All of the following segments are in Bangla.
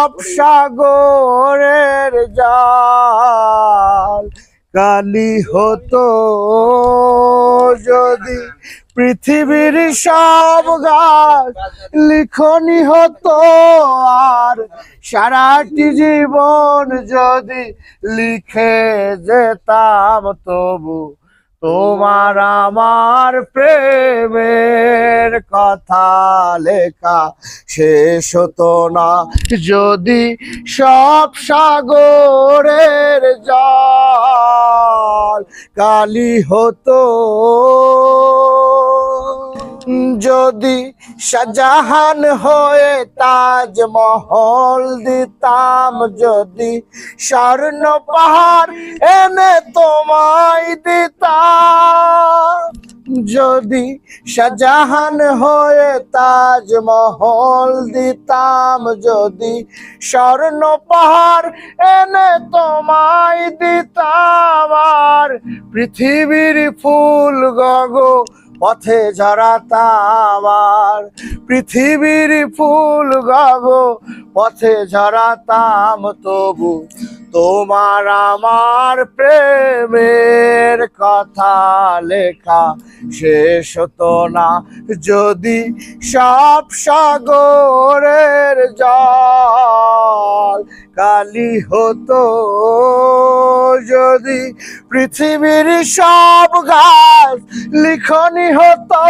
সব সাগরের জল কালি হতো যদি পৃথিবীর সব গাছ লিখনি হতো আর সারাটি জীবন যদি লিখে যেতাম তবু তোমার আমার প্রেমের কথা লেখা শেষ হতো না যদি সব সাগরের জল কালি হতো। যদি শাহজাহান হয়ে তাজমহল দিতাম, যদি স্বর্ণ পাহাড় এনে তোমায় দিতাম, যদি শাহজাহান হয়ে তাজমহল দিতাম, যদি স্বর্ণ পাহাড় এনে তোমায় দিতাম আর পৃথিবীর ফুল গগো পথে ঝরাতাম আর পৃথিবীর ফুল গগো পথে ঝরাতাম তবু তোমার আমার প্রেমের কথা লেখা শেষ হতো না যদি সব সাগরের জল কালি হতো, যদি পৃথিবীর সব গাছ লিখনি হতো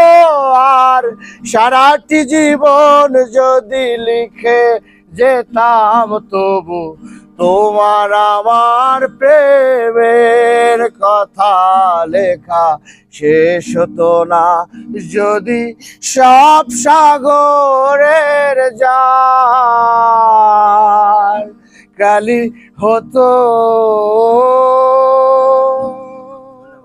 আর সারাটি জীবন যদি লিখে যেতাম তবু তোমার আমার প্রেমের কথা লেখা শেষ হতো না যদি সব সাগরের জল কালি হতো।